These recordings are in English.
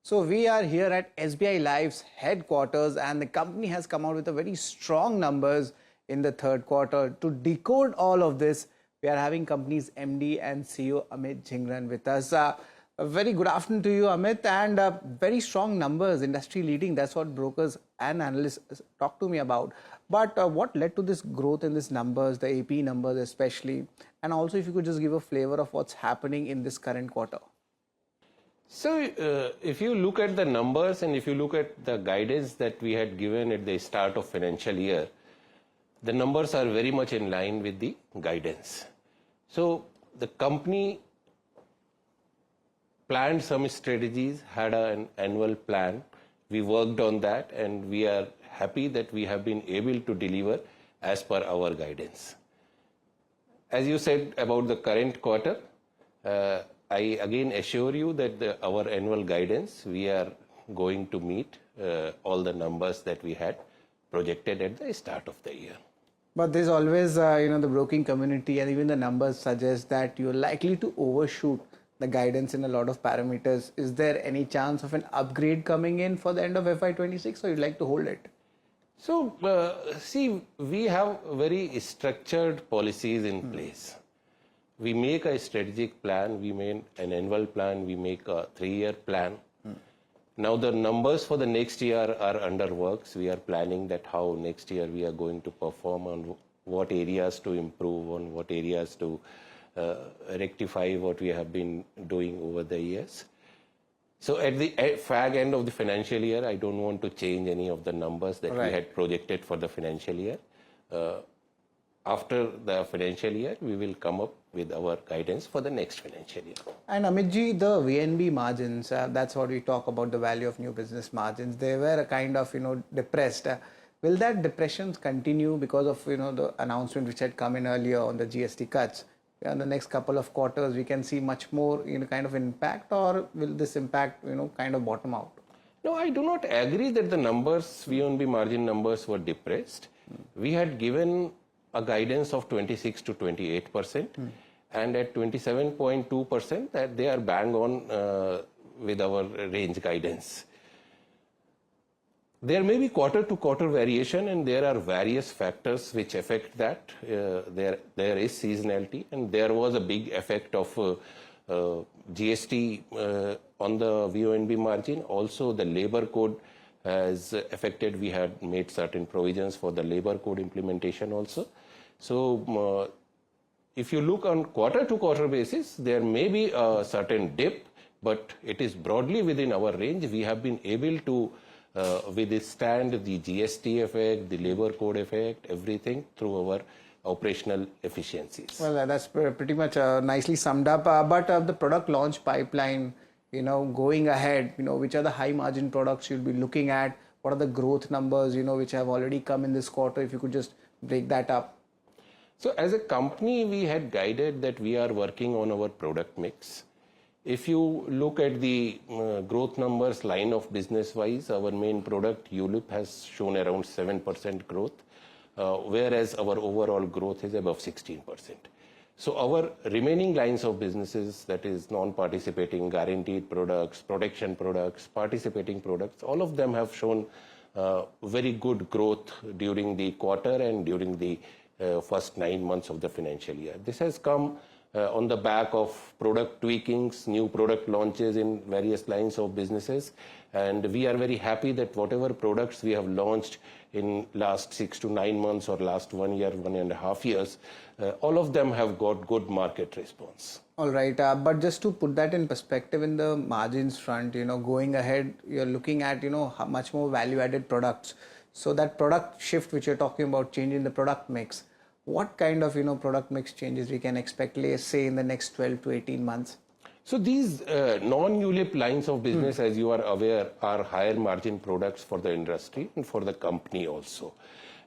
So we are here at SBI Life's headquarters and the company has come out with a very strong numbers in the third quarter. To decode all of this, we are having company's MD and CEO Jhingran with us. A very good afternoon to you, Amit, and very strong numbers, industry leading. That's what brokers and analysts talk to me about. But what led to this growth in these numbers, the AP numbers especially, and also if you could just give a flavor of what's happening in this current quarter. So, if you look at the numbers and if you look at the guidance that we had given at the start of financial year, the numbers are very much in line with the guidance. So, the company planned some strategies, had an annual plan. We worked on that and we are happy that we have been able to deliver as per our guidance. As you said about the current quarter, I again assure you that our annual guidance, we are going to meet all the numbers that we had projected at the start of the year. But there's always, the broking community and even the numbers suggest that you're likely to overshoot the guidance in a lot of parameters. Is there any chance of an upgrade coming in for the end of FY26 or you'd like to hold it? So, see, we have very structured policies in place. We make a strategic plan, we make an annual plan, we make a 3-year plan. Now the numbers for the next year are under works. We are planning that how next year we are going to perform, on what areas to improve, on what areas to rectify what we have been doing over the years. So at the fag end of the financial year, I don't want to change any of the numbers that we had projected for the financial year. After the financial year, we will come up with our guidance for the next financial year. And Amitji, the VNB margins, that's what we talk about, the value of new business margins. They were a kind of, depressed. Will that depression continue because of, the announcement which had come in earlier on the GST cuts? In the next couple of quarters, we can see much more, kind of impact, or will this impact, kind of bottom out? No, I do not agree that the numbers, VNB margin numbers were depressed. We had given a guidance of 26 to 28%, and at 27.2%, that they are bang on with our range guidance. There may be quarter-to-quarter variation, and there are various factors which affect that. There is seasonality, and there was a big effect of GST on the VNB margin. Also, the labor code has affected. We had made certain provisions for the labor code implementation also. So, if you look on quarter-to-quarter basis, there may be a certain dip, but it is broadly within our range. We have been able to withstand the GST effect, the labor code effect, everything through our operational efficiencies. Well, that's pretty much nicely summed up. But the product launch pipeline, going ahead, which are the high margin products you'll be looking at? What are the growth numbers, which have already come in this quarter? If you could just break that up. So as a company, we had guided that we are working on our product mix. If you look at the growth numbers line of business wise, our main product ULIP has shown around 7% growth, whereas our overall growth is above 16%. So our remaining lines of businesses, that is non-participating, guaranteed products, protection products, participating products, all of them have shown very good growth during the quarter and during the first 9 months of the financial year. This has come on the back of product tweakings, new product launches in various lines of businesses, and we are very happy that whatever products we have launched in last 6 to 9 months or last 1 year, 1.5 years, all of them have got good market response. All right, but just to put that in perspective in the margins front, going ahead, you're looking at, much more value-added products. So that product shift which you're talking about, changing the product mix, what kind of, product mix changes we can expect, let's say, in the next 12 to 18 months? So these non-ULIP lines of business, as you are aware, are higher margin products for the industry and for the company also.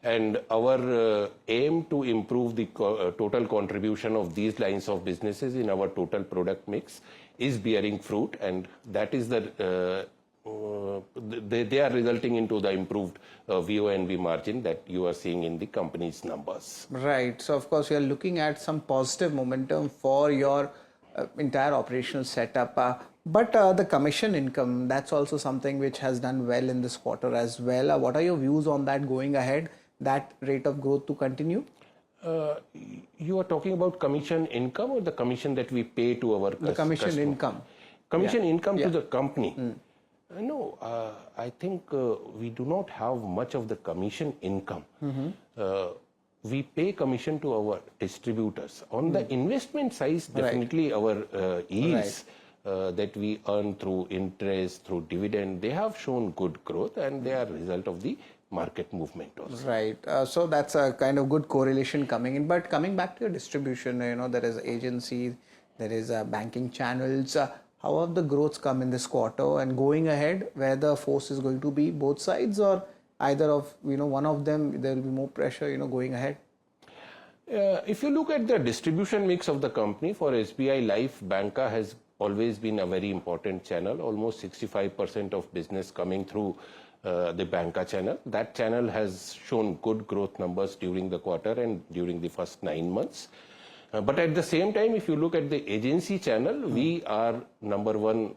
And our aim to improve the total contribution of these lines of businesses in our total product mix is bearing fruit, and that is the they are resulting into the improved VONB margin that you are seeing in the company's numbers. Right. So, of course, we are looking at some positive momentum for your entire operational setup. But the commission income, that's also something which has done well in this quarter as well. What are your views on that going ahead, that rate of growth to continue? Uh, you are talking about commission income or the commission that we pay to our The commission customer? income. Commission income Yeah. to the company. No, I think we do not have much of the commission income. We pay commission to our distributors. On the investment side, definitely our yields that we earn through interest, through dividend, they have shown good growth, and they are a result of the market movement also. Right. So that's a kind of good correlation coming in. But coming back to your distribution, there is agencies, there is banking channels. How have the growths come in this quarter, and going ahead, where the force is going to be both sides, or either of one of them, there will be more pressure going ahead? If you look at the distribution mix of the company, for SBI Life, Banca has always been a very important channel. Almost 65% of business coming through the Banca channel. That channel has shown good growth numbers during the quarter and during the first 9 months. But at the same time, if you look at the agency channel, we are number one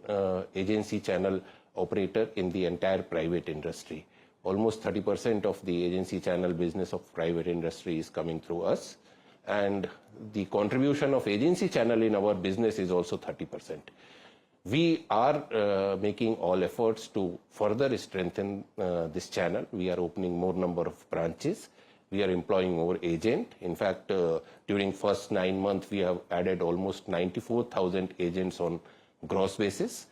agency channel operator in the entire private industry. Almost 30% of the agency channel business of private industry is coming through us. And the contribution of agency channel in our business is also 30%. We are making all efforts to further strengthen this channel. We are opening more number of branches. We are employing more agent. In fact, during first 9 months, we have added almost 94,000 agents on gross basis.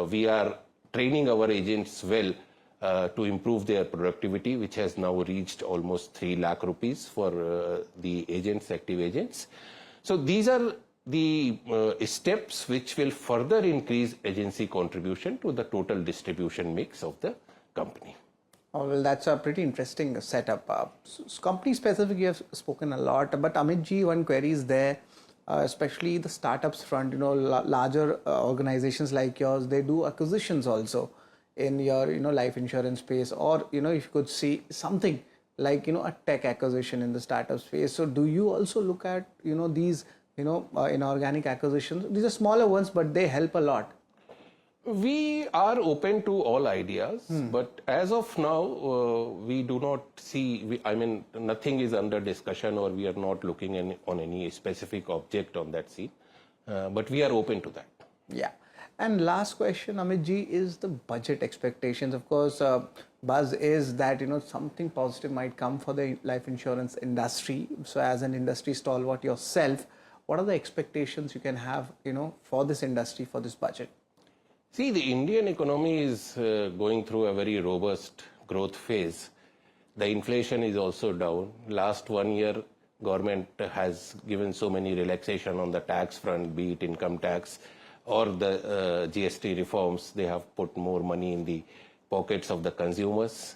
We are training our agents well to improve their productivity, which has now reached almost 3 lakh rupees for the agents, active agents. So these are the steps which will further increase agency contribution to the total distribution mix of the company. Oh, well, that's a pretty interesting setup. Company specific, you have spoken a lot, but Amit ji, one query is there, especially the startups front. Larger organizations like yours, they do acquisitions also in your life insurance space, or if you could see something like a tech acquisition in the startup space. So do you also look at these inorganic acquisitions? These are smaller ones, but they help a lot. We are open to all ideas, but as of now, we do not see, nothing is under discussion, or we are not looking on any specific object on that scene, but we are open to that. Yeah. And last question, Amit ji, is the budget expectations. Of course, buzz is that something positive might come for the life insurance industry. So as an industry stalwart yourself, what are the expectations you can have for this industry, for this budget? See, the Indian economy is going through a very robust growth phase. The inflation is also down. Last 1 year, government has given so many relaxation on the tax front, be it income tax or the GST reforms. They have put more money in the pockets of the consumers.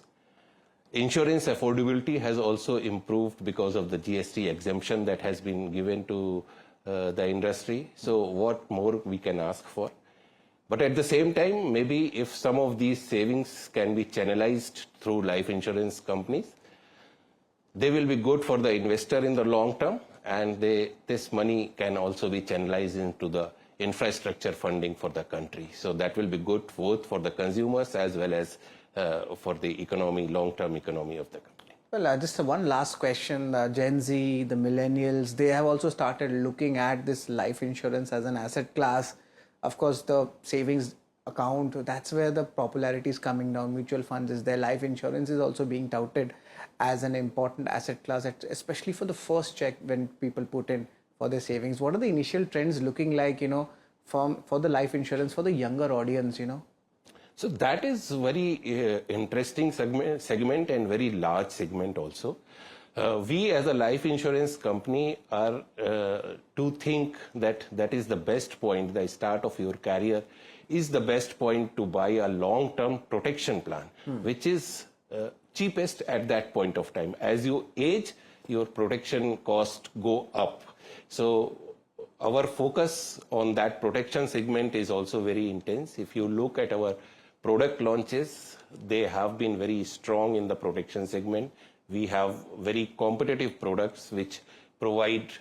Insurance affordability has also improved because of the GST exemption that has been given to the industry. So what more we can ask for? But at the same time, maybe if some of these savings can be channelized through life insurance companies, they will be good for the investor in the long term, and this money can also be channelized into the infrastructure funding for the country. So that will be good both for the consumers as well as for the economy, long-term economy of the country. Well, just one last question. Gen Z, the millennials, they have also started looking at this life insurance as an asset class. Of course, the savings account, that's where the popularity is coming down. Mutual funds is there. Life insurance is also being touted as an important asset class, especially for the first check when people put in for their savings. What are the initial trends looking like, for the life insurance for the younger audience, So that is very interesting segment and very large segment also. We as a life insurance company are to think that is the best point, the start of your career is the best point to buy a long-term protection plan, which is cheapest at that point of time. As you age, your protection cost go up. So our focus on that protection segment is also very intense. If you look at our product launches, they have been very strong in the protection segment. We have very competitive products which provide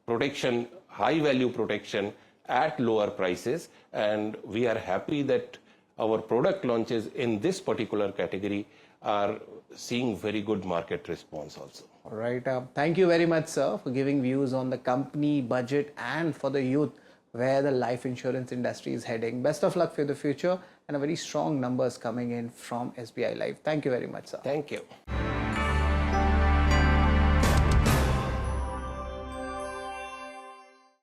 protection, high value protection at lower prices, and we are happy that our product launches in this particular category are seeing very good market response also. All right. Thank you very much, sir, for giving views on the company budget and for the youth where the life insurance industry is heading. Best of luck for the future and a very strong numbers coming in from SBI Life. Thank you very much, sir. Thank you.